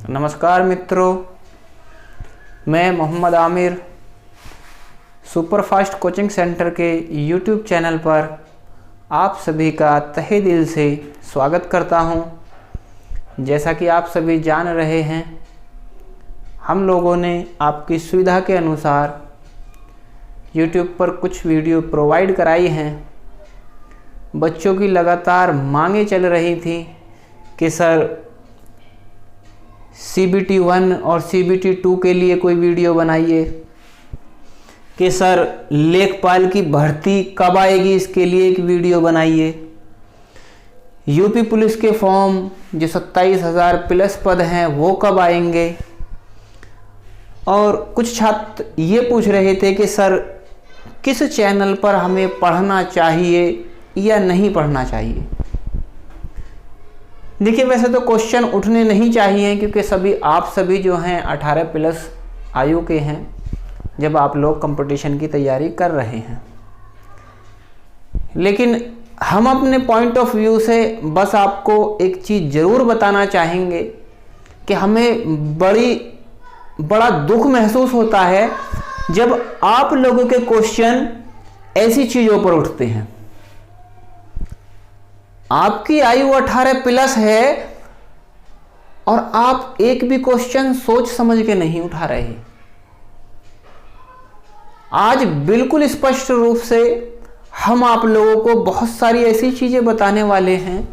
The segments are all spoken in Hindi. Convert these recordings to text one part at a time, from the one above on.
नमस्कार मित्रों, मैं Mohammad Aamir superfast coaching centre के यूट्यूब चैनल पर आप सभी का तहे दिल से स्वागत करता हूं। जैसा कि आप सभी जान रहे हैं, हम लोगों ने आपकी सुविधा के अनुसार यूट्यूब पर कुछ वीडियो प्रोवाइड कराई हैं। बच्चों की लगातार मांगें चल रही थी कि सर CBT 1 और CBT 2 के लिए कोई वीडियो बनाइए, कि सर लेखपाल की भर्ती कब आएगी इसके लिए एक वीडियो बनाइए। यूपी पुलिस के फॉर्म जो 27,000 प्लस पद हैं वो कब आएंगे। और कुछ छात्र ये पूछ रहे थे कि सर किस चैनल पर हमें पढ़ना चाहिए या नहीं पढ़ना चाहिए। देखिए, वैसे तो क्वेश्चन उठने नहीं चाहिए क्योंकि आप सभी जो हैं 18 प्लस आयु के हैं जब आप लोग कंपटीशन की तैयारी कर रहे हैं। लेकिन हम अपने पॉइंट ऑफ व्यू से बस आपको एक चीज़ ज़रूर बताना चाहेंगे कि हमें बड़ा दुख महसूस होता है जब आप लोगों के क्वेश्चन ऐसी चीज़ों पर उठते हैं। आपकी आयु 18 प्लस है और आप एक भी क्वेश्चन सोच समझ के नहीं उठा रहे। आज बिल्कुल स्पष्ट रूप से हम आप लोगों को बहुत सारी ऐसी चीजें बताने वाले हैं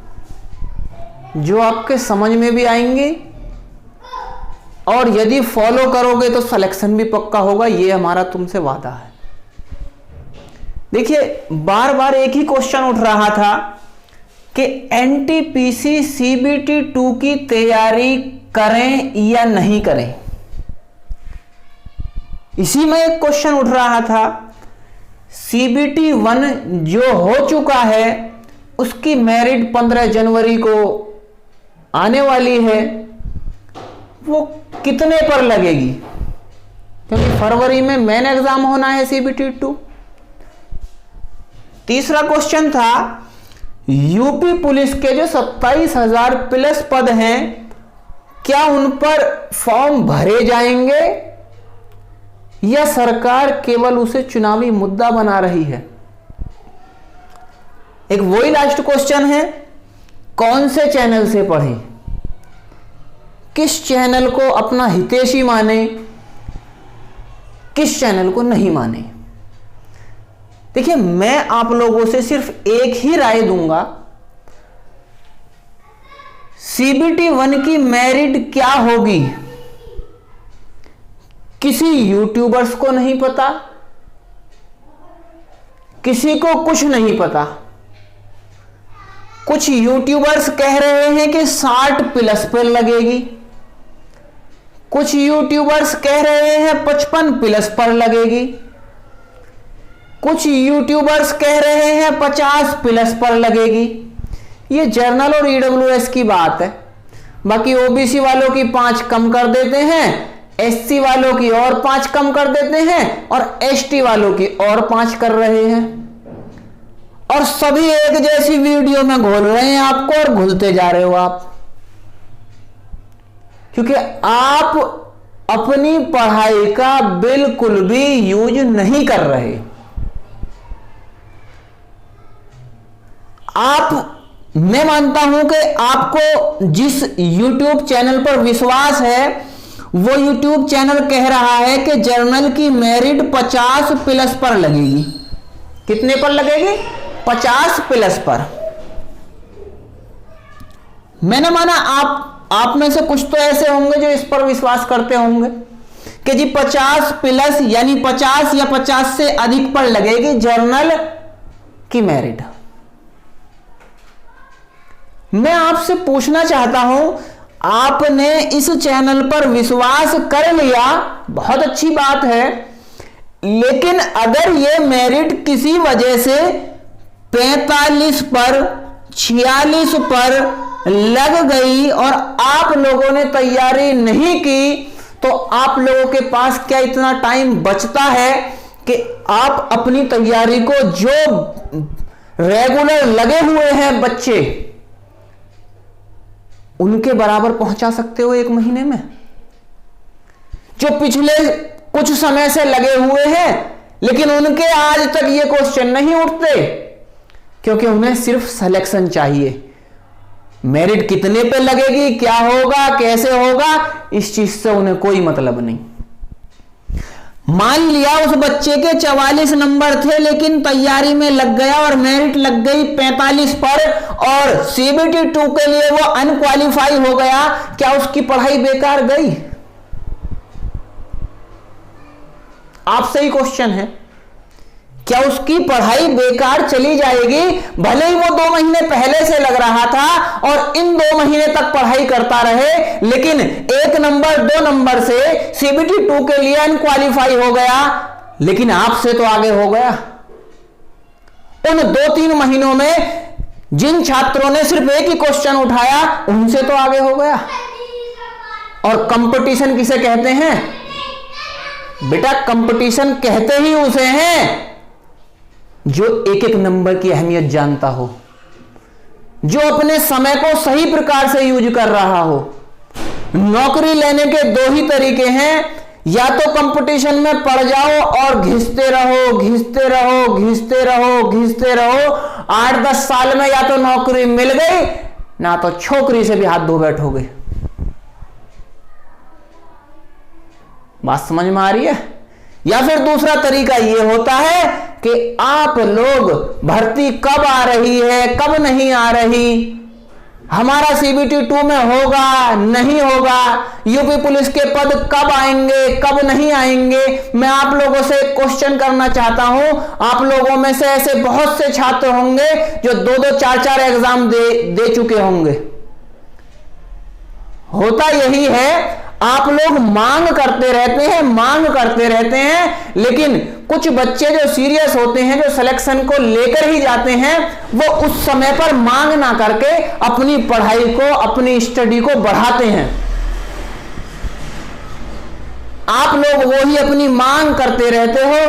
जो आपके समझ में भी आएंगी और यदि फॉलो करोगे तो सिलेक्शन भी पक्का होगा। ये हमारा तुमसे वादा है। देखिए, बार बार एक ही क्वेश्चन उठ रहा था कि NTPC CBT 2 की तैयारी करें या नहीं करें। इसी में एक क्वेश्चन उठ रहा था CBT 1 जो हो चुका है उसकी मेरिट 15 जनवरी को आने वाली है, वो कितने पर लगेगी, क्योंकि फरवरी में मेन एग्जाम होना है CBT 2। तीसरा क्वेश्चन था यूपी पुलिस के जो 27,000 प्लस पद हैं क्या उन पर फॉर्म भरे जाएंगे या सरकार केवल उसे चुनावी मुद्दा बना रही है। एक वही लास्ट क्वेश्चन है, कौन से चैनल से पढ़ें, किस चैनल को अपना हितैषी माने, किस चैनल को नहीं माने। देखिए, मैं आप लोगों से सिर्फ एक ही राय दूंगा, CBT 1 की मेरिट क्या होगी किसी यूट्यूबर्स को नहीं पता, किसी को कुछ नहीं पता। कुछ यूट्यूबर्स कह रहे हैं कि 60 प्लस पर लगेगी, कुछ यूट्यूबर्स कह रहे हैं 55 प्लस पर लगेगी, कुछ यूट्यूबर्स कह रहे हैं 50 प्लस पर लगेगी। ये जर्नल और EWS की बात है। बाकी OBC वालों की 5 कम कर देते हैं, SC वालों की और 5 कम कर देते हैं और ST वालों की और 5 कर रहे हैं। और सभी एक जैसी वीडियो में घोल रहे हैं आपको और घुलते जा रहे हो आप, क्योंकि आप अपनी पढ़ाई का बिल्कुल भी यूज नहीं कर रहे। मैं मानता हूं कि आपको जिस YouTube चैनल पर विश्वास है वो YouTube चैनल कह रहा है कि जर्नल की मेरिट 50 प्लस पर लगेगी। कितने पर लगेगी? 50 प्लस पर। मैंने माना आप में से कुछ तो ऐसे होंगे जो इस पर विश्वास करते होंगे कि जी 50 प्लस यानी 50 या 50 से अधिक पर लगेगी जर्नल की मेरिट। मैं आपसे पूछना चाहता हूं, आपने इस चैनल पर विश्वास कर लिया, बहुत अच्छी बात है, लेकिन अगर यह मेरिट किसी वजह से 45 पर 46 पर लग गई और आप लोगों ने तैयारी नहीं की, तो आप लोगों के पास क्या इतना टाइम बचता है कि आप अपनी तैयारी को, जो रेगुलर लगे हुए हैं बच्चे, उनके बराबर पहुंचा सकते हो एक महीने में? जो पिछले कुछ समय से लगे हुए हैं लेकिन उनके आज तक ये क्वेश्चन नहीं उठते, क्योंकि उन्हें सिर्फ सिलेक्शन चाहिए। मेरिट कितने पे लगेगी, क्या होगा, कैसे होगा, इस चीज से उन्हें कोई मतलब नहीं। मान लिया उस बच्चे के 44 नंबर थे लेकिन तैयारी में लग गया और मेरिट लग गई 45 पर और सीबीटी 2 के लिए वो अनक्वालिफाई हो गया, क्या उसकी पढ़ाई बेकार गई? आपसे ही क्वेश्चन है, क्या उसकी पढ़ाई बेकार चली जाएगी? भले ही वो 2 महीने पहले से लग रहा था और इन 2 महीने तक पढ़ाई करता रहे, लेकिन 1 नंबर 2 नंबर से सीबीटी 2 के लिए अनक्वालिफाई हो गया, लेकिन आपसे तो आगे हो गया। उन 2-3 महीनों में जिन छात्रों ने सिर्फ एक ही क्वेश्चन उठाया उनसे तो आगे हो गया। और कंपटीशन किसे कहते हैं बेटा? कंपटीशन कहते ही उसे हैं जो एक एक नंबर की अहमियत जानता हो, जो अपने समय को सही प्रकार से यूज कर रहा हो। नौकरी लेने के 2 ही तरीके हैं, या तो कंपटीशन में पड़ जाओ और घिसते रहो घिसते रहो घिसते रहो घिसते रहो, 8-10 साल में या तो नौकरी मिल गई, ना तो छोकरी से भी हाथ धो बैठोगे। बात समझ में आ रही है? या फिर दूसरा तरीका यह होता है कि आप लोग भर्ती कब आ रही है, कब नहीं आ रही, हमारा सीबीटी 2 में होगा नहीं होगा, यूपी पुलिस के पद कब आएंगे कब नहीं आएंगे। मैं आप लोगों से एक क्वेश्चन करना चाहता हूं, आप लोगों में से ऐसे बहुत से छात्र होंगे जो 2-2 4-4 एग्जाम दे चुके होंगे। होता यही है, आप लोग मांग करते रहते हैं, लेकिन कुछ बच्चे जो सीरियस होते हैं, जो सिलेक्शन को लेकर ही जाते हैं, वो उस समय पर मांग ना करके अपनी पढ़ाई को, अपनी स्टडी को बढ़ाते हैं। आप लोग वो ही अपनी मांग करते रहते हो।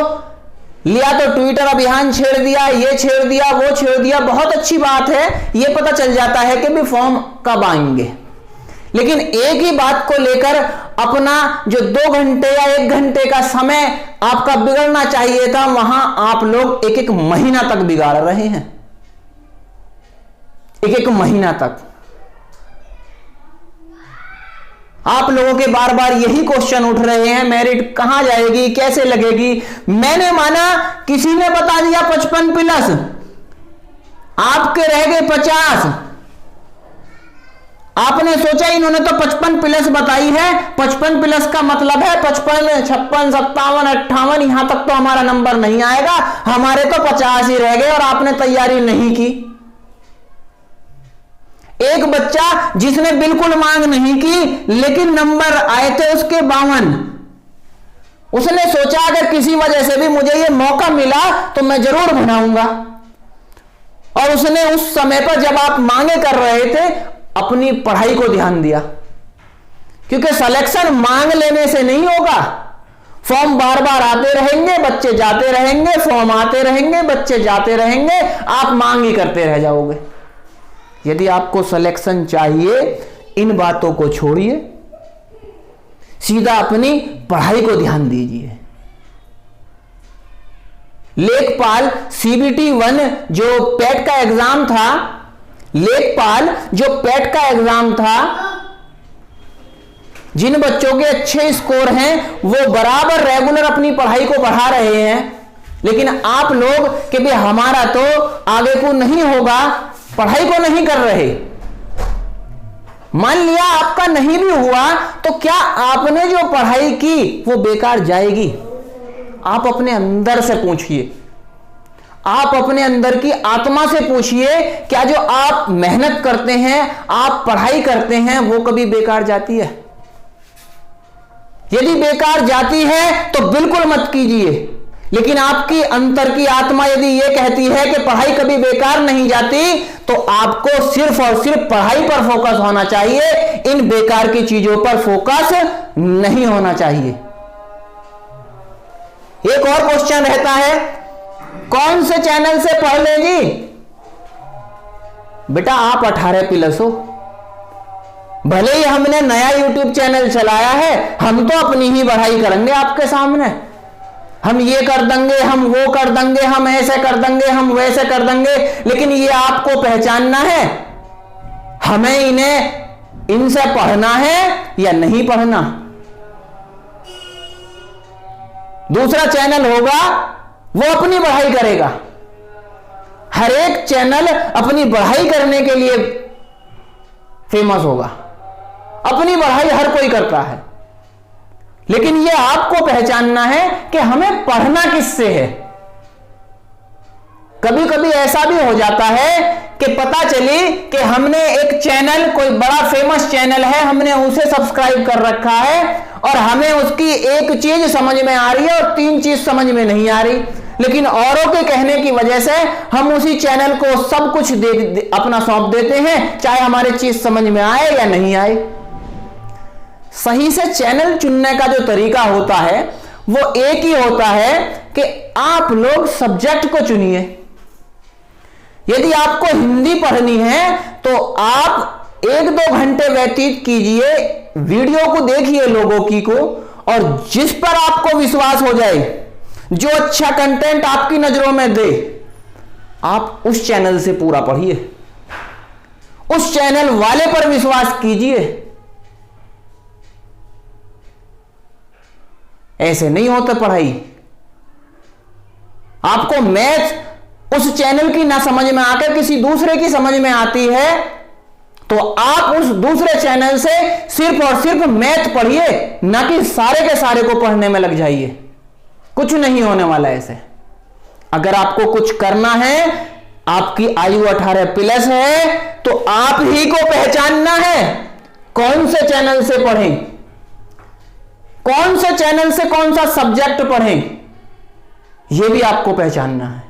लिया तो ट्विटर अभियान छेड़ दिया, ये छेड़ दिया, वो छेड़ दिया, बहुत अच्छी बात है, ये पता चल जाता है कि भी फॉर्म कब आएंगे, लेकिन एक ही बात को लेकर अपना जो 2 घंटे या 1 घंटे का समय आपका बिगड़ना चाहिए था, वहां आप लोग एक एक महीना तक बिगाड़ रहे हैं। एक महीना तक आप लोगों के बार बार यही क्वेश्चन उठ रहे हैं, मेरिट कहां जाएगी, कैसे लगेगी। मैंने माना किसी ने बता दिया 55 प्लस, आपके रह गए 50। आपने सोचा इन्होंने तो 55 प्लस बताई है, 55 प्लस का मतलब है 55, 56, 57, 58, यहां तक तो हमारा नंबर नहीं आएगा, हमारे तो 50 ही रह गए और आपने तैयारी नहीं की। एक बच्चा जिसने बिल्कुल मांग नहीं की लेकिन नंबर आए थे उसके 52, उसने सोचा अगर किसी वजह से भी मुझे ये मौका मिला तो मैं जरूर बनाऊंगा, और उसने उस समय पर जब आप मांगे कर रहे थे अपनी पढ़ाई को ध्यान दिया, क्योंकि सिलेक्शन मांग लेने से नहीं होगा। फॉर्म बार बार आते रहेंगे, बच्चे जाते रहेंगे, फॉर्म आते रहेंगे, बच्चे जाते रहेंगे, आप मांग ही करते रह जाओगे। यदि आपको सिलेक्शन चाहिए, इन बातों को छोड़िए, सीधा अपनी पढ़ाई को ध्यान दीजिए। लेखपाल सीबीटी 1 जो पेट का एग्जाम था, लेखपाल जो पेट का एग्जाम था, जिन बच्चों के अच्छे स्कोर हैं वो बराबर रेगुलर अपनी पढ़ाई को बढ़ा रहे हैं, लेकिन आप लोग कि भाई हमारा तो आगे को नहीं होगा, पढ़ाई को नहीं कर रहे। मान लिया आपका नहीं भी हुआ तो क्या आपने जो पढ़ाई की वो बेकार जाएगी? आप अपने अंदर से पूछिए, आप अपने अंदर की आत्मा से पूछिए, क्या जो आप मेहनत करते हैं, आप पढ़ाई करते हैं, वो कभी बेकार जाती है? यदि बेकार जाती है तो बिल्कुल मत कीजिए, लेकिन आपकी अंतर की आत्मा यदि यह कहती है कि पढ़ाई कभी बेकार नहीं जाती, तो आपको सिर्फ और सिर्फ पढ़ाई पर फोकस होना चाहिए, इन बेकार की चीजों पर फोकस नहीं होना चाहिए। एक और क्वेश्चन रहता है, कौन से चैनल से पढ़ लें जी? बेटा आप 18 प्लस हो, भले ही हमने नया YouTube चैनल चलाया है, हम तो अपनी ही बढ़ाई करेंगे आपके सामने। हम ये कर देंगे, हम वो कर देंगे, हम ऐसे कर देंगे, हम वैसे कर देंगे, लेकिन ये आपको पहचानना है, हमें इनसे पढ़ना है या नहीं पढ़ना। दूसरा चैनल होगा वो अपनी बढ़ाई करेगा। हर एक चैनल अपनी बढ़ाई करने के लिए फेमस होगा। अपनी बढ़ाई हर कोई करता है, लेकिन यह आपको पहचानना है कि हमें पढ़ना किससे है। कभी कभी ऐसा भी हो जाता है कि पता चली कि हमने एक चैनल, कोई बड़ा फेमस चैनल है, हमने उसे सब्सक्राइब कर रखा है और हमें उसकी एक चीज समझ में आ रही है और 3 चीज समझ में नहीं आ रही, लेकिन औरों के कहने की वजह से हम उसी चैनल को सब कुछ अपना सौंप देते हैं, चाहे हमारी चीज समझ में आए या नहीं आए। सही से चैनल चुनने का जो तरीका होता है वो एक ही होता है कि आप लोग सब्जेक्ट को चुनिए। यदि आपको हिंदी पढ़नी है तो आप 1-2 घंटे व्यतीत कीजिए, वीडियो को देखिए लोगों की को, और जिस पर आपको विश्वास हो जाए, जो अच्छा कंटेंट आपकी नजरों में दे, आप उस चैनल से पूरा पढ़िए, उस चैनल वाले पर विश्वास कीजिए। ऐसे नहीं होता पढ़ाई। आपको मैथ उस चैनल की ना समझ में आकर किसी दूसरे की समझ में आती है तो आप उस दूसरे चैनल से सिर्फ और सिर्फ मैथ पढ़िए, ना कि सारे के सारे को पढ़ने में लग जाइए। कुछ नहीं होने वाला ऐसे। अगर आपको कुछ करना है, आपकी आयु 18+ है, तो आप ही को पहचानना है कौन से चैनल से पढ़ें, कौन से चैनल से कौन सा सब्जेक्ट पढ़ें, यह भी आपको पहचानना है।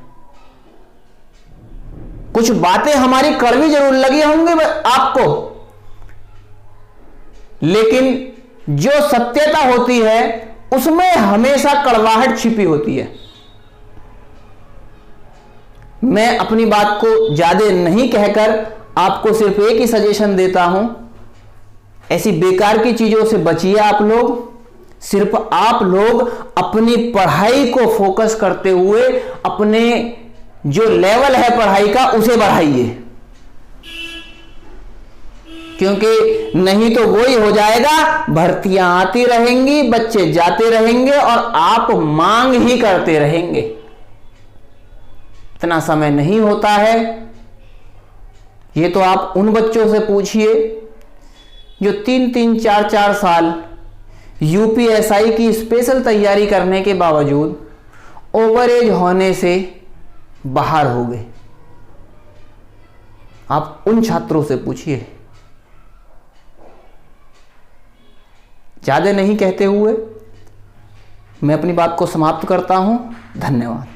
कुछ बातें हमारी कड़वी जरूर लगी होंगी आपको, लेकिन जो सत्यता होती है उसमें हमेशा कड़वाहट छिपी होती है। मैं अपनी बात को ज्यादा नहीं कहकर आपको सिर्फ एक ही सजेशन देता हूं, ऐसी बेकार की चीजों से बचिए आप लोग। सिर्फ आप लोग अपनी पढ़ाई को फोकस करते हुए अपने जो लेवल है पढ़ाई का उसे बढ़ाइए, क्योंकि नहीं तो वही हो जाएगा, भर्तियां आती रहेंगी, बच्चे जाते रहेंगे और आप मांग ही करते रहेंगे। इतना समय नहीं होता है। ये तो आप उन बच्चों से पूछिए जो 3-3, 4-4 साल यूपीएसआई की स्पेशल तैयारी करने के बावजूद ओवरेज होने से बाहर हो गए। आप उन छात्रों से पूछिए। ज्यादा नहीं कहते हुए मैं अपनी बात को समाप्त करता हूं। धन्यवाद।